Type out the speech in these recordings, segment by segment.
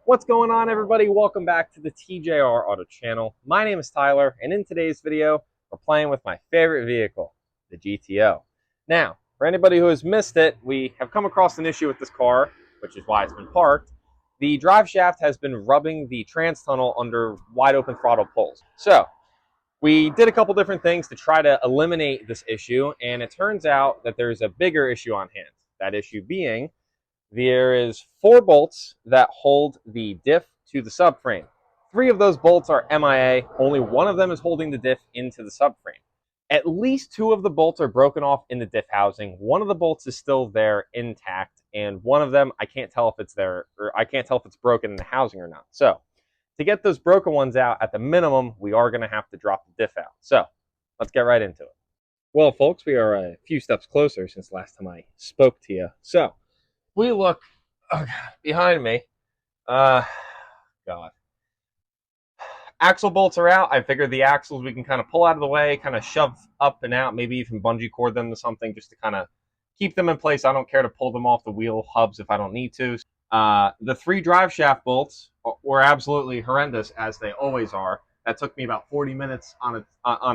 What's going on, everybody? Welcome back to the TJR Auto channel. My name is Tyler, and in today's video, we're playing with my favorite vehicle, the GTO. Now, for anybody who has missed it, we have come across an issue with this car, which is why it's been parked. The drive shaft has been rubbing the trans tunnel under wide open throttle pulls. So, we did a couple different things to try to eliminate this issue, and it turns out that there's a bigger issue on hand. That issue being, there is 4 bolts that hold the diff to the subframe. 3 of those bolts are MIA. Only 1 of them is holding the diff into the subframe. At least 2 of the bolts are broken off in the diff housing. 1 of the bolts is still there intact, and 1 of them I can't tell if it's there, or I can't tell if it's broken in the housing or not. So, to get those broken ones out, at the minimum, we are going to have to drop the diff out. So, let's get right into it. Well, folks, we are a few steps closer since last time I spoke to you. So, we look behind me. God. Axle bolts are out. I figured the axles we can kind of pull out of the way, kind of shove up and out, maybe even bungee cord them to something just to kind of keep them in place. I don't care to pull them off the wheel hubs if I don't need to. The 3 drive shaft bolts were absolutely horrendous, as they always are. That took me about 40 minutes on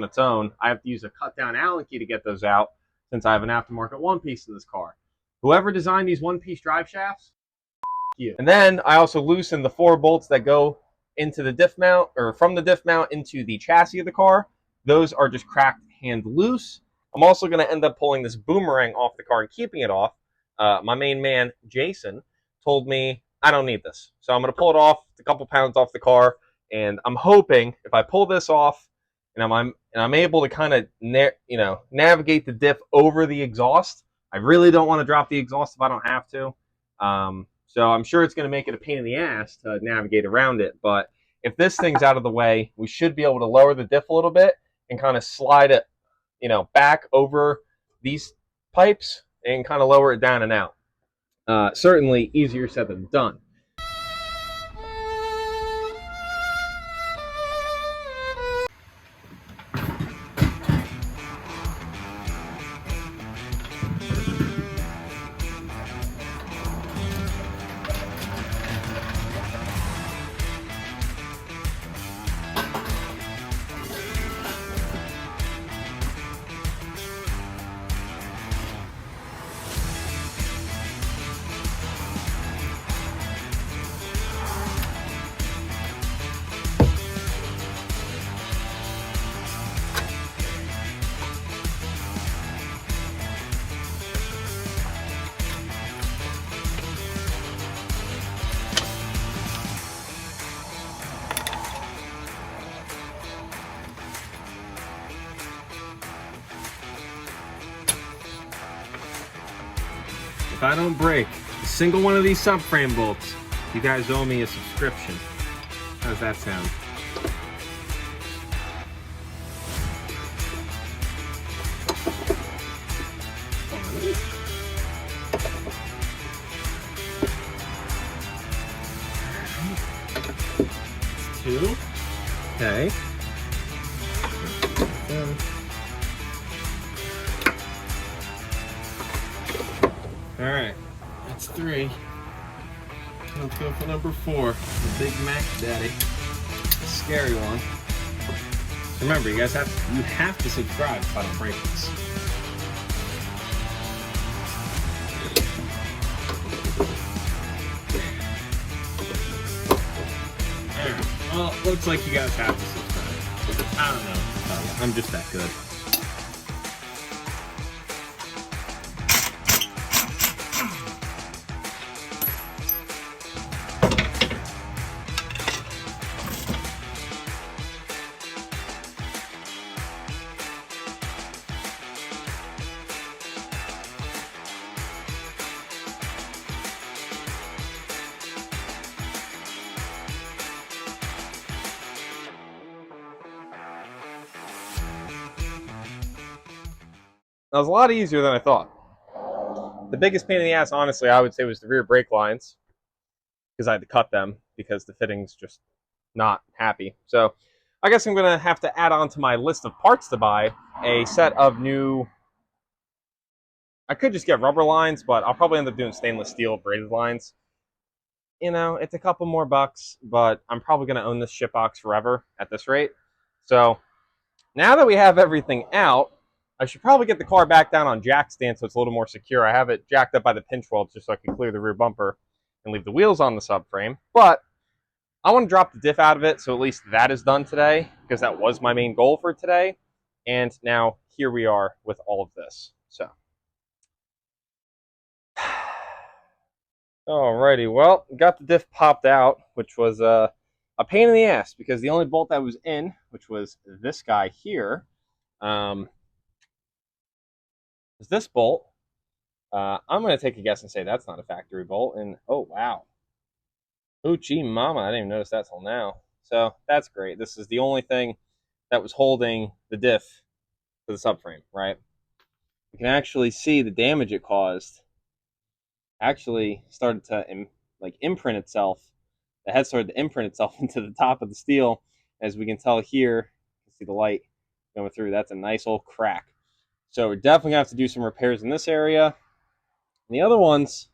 its own. I have to use a cut down Allen key to get those out since I have an aftermarket one piece in this car. Whoever designed these one-piece drive shafts, you. And then I also loosened the 4 bolts that go into the diff mount, or from the diff mount into the chassis of the car. Those are just cracked hand loose. I'm also going to end up pulling this boomerang off the car and keeping it off. My main man, Jason, told me I don't need this. So I'm going to pull it off, a couple pounds off the car, and I'm hoping if I pull this off and I'm able to kind of navigate the diff over the exhaust. I really don't want to drop the exhaust if I don't have to. So I'm sure it's going to make it a pain in the ass to navigate around it. But if this thing's out of the way, we should be able to lower the diff a little bit and kind of slide it, back over these pipes and kind of lower it down and out. Certainly easier said than done. If I don't break a single one of these subframe bolts, you guys owe me a subscription. How does that sound? Two. Okay. All right, that's 3. Let's go for number 4, the Big Mac Daddy, the scary one. Remember, you guys have to subscribe if I don't break this. All right. Well, it looks like you guys have to subscribe. I don't know. I'm just that good. That was a lot easier than I thought. The biggest pain in the ass, honestly, I would say was the rear brake lines, because I had to cut them because the fitting's just not happy. So I guess I'm going to have to add on to my list of parts to buy a set of new... I could just get rubber lines, but I'll probably end up doing stainless steel braided lines. you know, it's a couple more bucks, but I'm probably going to own this shit box forever at this rate. So now that we have everything out, I should probably get the car back down on jack stand so it's a little more secure. I have it jacked up by the pinch welds just so I can clear the rear bumper and leave the wheels on the subframe. But I want to drop the diff out of it, so at least that is done today, because that was my main goal for today. And now here we are with all of this. So, alrighty, well, got the diff popped out, which was a pain in the ass, because the only bolt that was in, which was this guy here, was this bolt. I'm going to take a guess and say that's not a factory bolt. And oh, wow. Oh, gee, mama. I didn't even notice that till now. So that's great. This is the only thing that was holding the diff to the subframe, right? You can actually see the damage it caused actually started to imprint itself. The head started to imprint itself into the top of the steel. As we can tell here, you can see the light going through. That's a nice old crack. So we're definitely going to have to do some repairs in this area. And the other ones,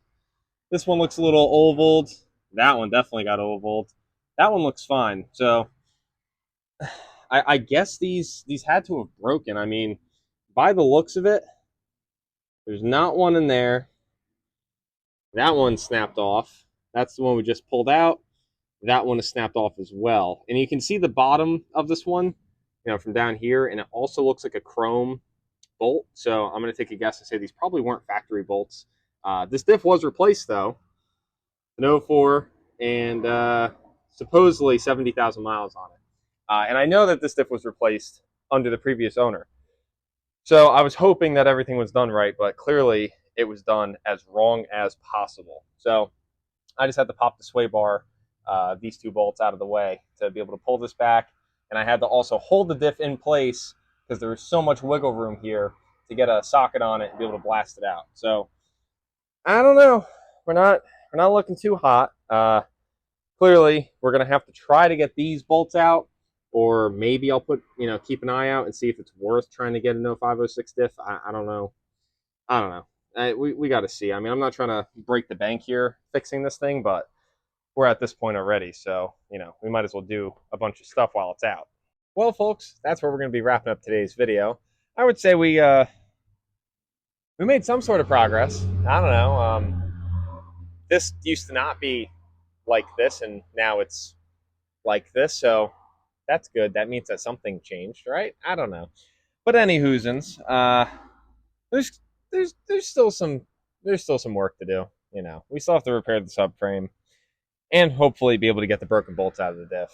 this one looks a little ovaled. That one definitely got ovaled. That one looks fine. So I guess these had to have broken. I mean, by the looks of it, there's not one in there. That one snapped off. That's the one we just pulled out. That one is snapped off as well. And you can see the bottom of this one, you know, from down here, and it also looks like a chrome bolt. So I'm going to take a guess and say these probably weren't factory bolts. This diff was replaced, though. An 04 and supposedly 70,000 miles on it. And I know that this diff was replaced under the previous owner. So I was hoping that everything was done right, but clearly it was done as wrong as possible. So I just had to pop the sway bar, these two bolts out of the way to be able to pull this back. And I had to also hold the diff in place because there was so much wiggle room here to get a socket on it and be able to blast it out. So I don't know. We're not looking too hot. Clearly, we're going to have to try to get these bolts out, or maybe I'll keep an eye out and see if it's worth trying to get a 0506 diff. I don't know. I don't know. We got to see. I mean, I'm not trying to break the bank here fixing this thing, but we're at this point already, so, we might as well do a bunch of stuff while it's out. Well, folks, that's where we're going to be wrapping up today's video. I would say we made some sort of progress. I don't know. This used to not be like this, and now it's like this, so that's good. That means that something changed, right? I don't know. But any hoosins, there's still some work to do. We still have to repair the subframe and hopefully be able to get the broken bolts out of the diff.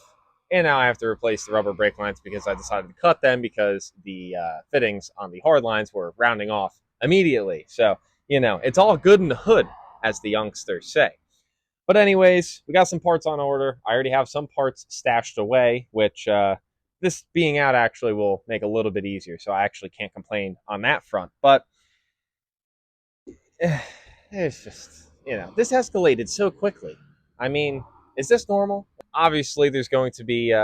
And now I have to replace the rubber brake lines because I decided to cut them because the fittings on the hard lines were rounding off immediately. So, it's all good in the hood, as the youngsters say. But anyways, we got some parts on order. I already have some parts stashed away, which this being out actually will make a little bit easier. So I actually can't complain on that front. But it's just, this escalated so quickly. I mean, is this normal? Obviously, there's going to be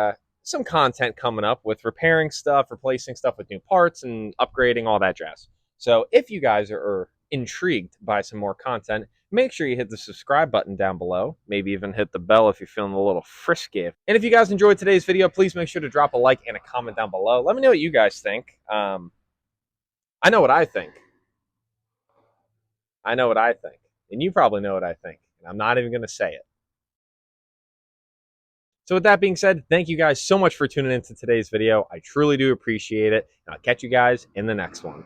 some content coming up with repairing stuff, replacing stuff with new parts, and upgrading, all that jazz. So if you guys are intrigued by some more content, make sure you hit the subscribe button down below. Maybe even hit the bell if you're feeling a little frisky. And if you guys enjoyed today's video, please make sure to drop a like and a comment down below. Let me know what you guys think. I know what I think. I know what I think. And you probably know what I think. And I'm not even going to say it. So with that being said, thank you guys so much for tuning into today's video. I truly do appreciate it. And I'll catch you guys in the next one.